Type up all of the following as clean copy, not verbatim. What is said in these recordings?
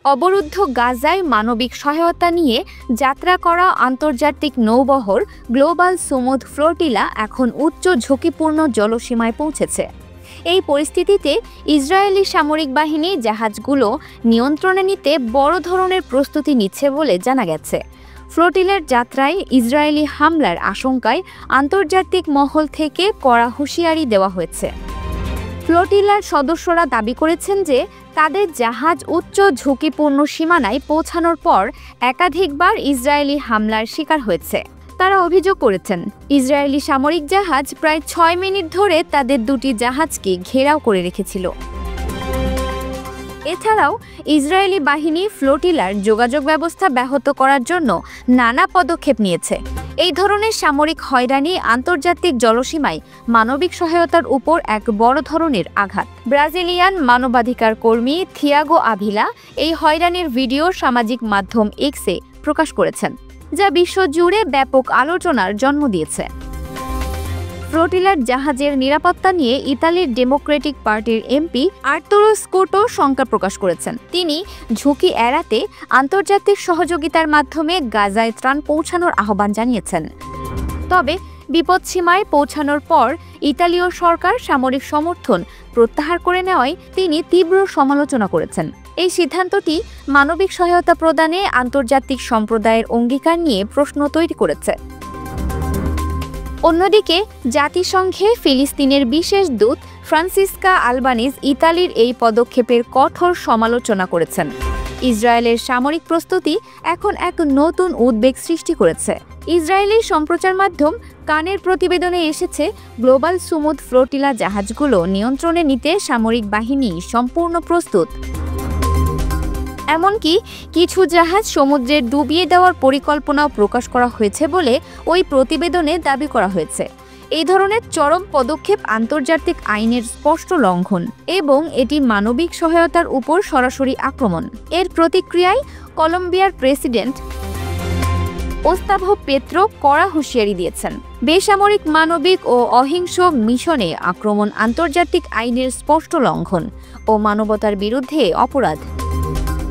অবরুদ্ধ গাজায় মানবিক সহায়তা নিয়ে যাত্রা করা আন্তর্জাতিক নৌবহর গ্লোবাল সুমুদ ফ্লোটিলা এখন উচ্চ ঝুঁকিপূর্ণ জলসীমায় পৌঁছেছে। এই পরিস্থিতিতে ইসরায়েলি সামরিক বাহিনী জাহাজগুলো নিয়ন্ত্রণে নিতে বড় ধরনের প্রস্তুতি নিচ্ছে বলে জানা গেছে। ফ্লোটিলার যাত্রায় ইসরায়েলি হামলার আশঙ্কায় আন্তর্জাতিক মহল থেকে কড়া হুঁশিয়ারি দেওয়া হয়েছে। ফ্লোটিলার সদস্যরা দাবি করেছেন যে তাদের জাহাজ উচ্চ ঝুঁকিপূর্ণ সীমানায় পৌঁছানোর পর একাধিকবার ইসরায়েলি হামলার শিকার হয়েছে। তারা অভিযোগ করেছেন, ইসরায়েলি সামরিক জাহাজ প্রায় ৬ মিনিট ধরে তাদের দুটি জাহাজকে ঘেরাও করে রেখেছিল। এছাড়াও ইসরায়েলি বাহিনী ফ্লোটিলার যোগাযোগ ব্যবস্থা ব্যাহত করার জন্য নানা পদক্ষেপ নিয়েছে। এই ধরনের সামরিক হয়রানি আন্তর্জাতিক জলসীমায় মানবিক সহায়তার উপর এক বড় ধরনের আঘাত। ব্রাজিলিয়ান মানবাধিকার কর্মী থিয়াগো আভিলা এই হয়রানির ভিডিও সামাজিক মাধ্যম এক্সে প্রকাশ করেছেন, যা বিশ্বজুড়ে ব্যাপক আলোচনার জন্ম দিয়েছে। ফ্লোটিলার জাহাজের নিরাপত্তা নিয়ে ইতালির ডেমোক্রেটিক পার্টির এমপি আর্তুরো স্কোটো শঙ্কা প্রকাশ করেছেন। তিনি ঝুঁকি এড়াতে আন্তর্জাতিক সহযোগিতার মাধ্যমে গাজায় ত্রাণ পৌঁছানোর আহ্বান জানিয়েছেন। তবে বিপদসীমায় পৌঁছানোর পর ইতালীয় সরকার সামরিক সমর্থন প্রত্যাহার করে নেওয়ায় তিনি তীব্র সমালোচনা করেছেন। এই সিদ্ধান্তটি মানবিক সহায়তা প্রদানে আন্তর্জাতিক সম্প্রদায়ের অঙ্গীকার নিয়ে প্রশ্ন তৈরি করেছে। অন্যদিকে জাতিসংঘে ফিলিস্তিনের বিশেষ দূত ফ্রান্সিস্কা আলবানিজ ইতালির এই পদক্ষেপের কঠোর সমালোচনা করেছেন। ইসরায়েলের সামরিক প্রস্তুতি এখন এক নতুন উদ্বেগ সৃষ্টি করেছে। ইসরায়েলি সম্প্রচার মাধ্যম কানের প্রতিবেদনে এসেছে, গ্লোবাল সুমুদ ফ্লোটিলা জাহাজগুলো নিয়ন্ত্রণে নিতে সামরিক বাহিনী সম্পূর্ণ প্রস্তুত। এমনকি কিছু জাহাজ সমুদ্রে ডুবিয়ে দেওয়ার পরিকল্পনাও প্রকাশ করা হয়েছে বলে ওই প্রতিবেদনে দাবি করা হয়েছে। এই ধরনের চরম পদক্ষেপ আন্তর্জাতিক আইনের স্পষ্ট লঙ্ঘন এবং এটি মানবিক সহায়তার উপর সরাসরি আক্রমণ। এর প্রতিক্রিয়ায় কলম্বিয়ার প্রেসিডেন্ট ওস্তাভো পেত্রো কড়া হুঁশিয়ারি দিয়েছেন। বেসামরিক মানবিক ও অহিংস মিশনে আক্রমণ আন্তর্জাতিক আইনের স্পষ্ট লঙ্ঘন ও মানবতার বিরুদ্ধে অপরাধ।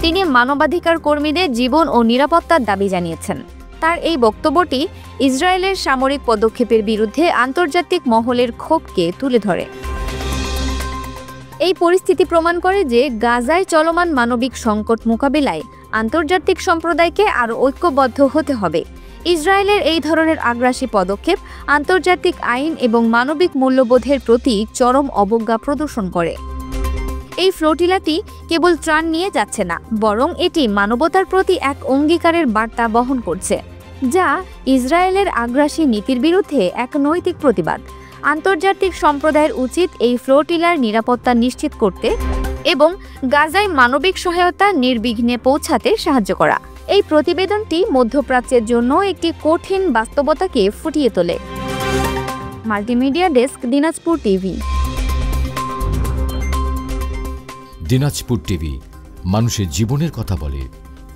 তিনি মানবাধিকার কর্মীদের জীবন ও নিরাপত্তার দাবি জানিয়েছেন। তার এই বক্তব্যটি ইসরায়েলের সামরিক পদক্ষেপের বিরুদ্ধে আন্তর্জাতিক মহলের ক্ষোভকে তুলে ধরে। এই পরিস্থিতি প্রমাণ করে যে গাজায় চলমান মানবিক সংকট মোকাবিলায় আন্তর্জাতিক সম্প্রদায়কে আরও ঐক্যবদ্ধ হতে হবে। ইসরায়েলের এই ধরনের আগ্রাসী পদক্ষেপ আন্তর্জাতিক আইন এবং মানবিক মূল্যবোধের প্রতি চরম অবজ্ঞা প্রদর্শন করে। এই ফ্লোটিলাটি কেবল ত্রাণ নিয়ে যাচ্ছে না, বরং এটি মানবতার প্রতি এক অঙ্গীকারের বার্তা বহন করছে, যা ইসরায়েলের আগ্রাসী নীতির বিরুদ্ধে এক নৈতিক প্রতিবাদ। আন্তর্জাতিক সম্প্রদায়ের উচিত এই ফ্লোটিলার নিরাপত্তা নিশ্চিত করতে এবং গাজায় মানবিক সহায়তা নির্বিঘ্নে পৌঁছাতে সাহায্য করা। এই প্রতিবেদনটি মধ্যপ্রাচ্যের জন্য একটি কঠিন বাস্তবতাকে ফুটিয়ে তোলে। Multimedia desk, Dinajpur TV. Dinajpur TV মানুষের জীবনের কথা বলে।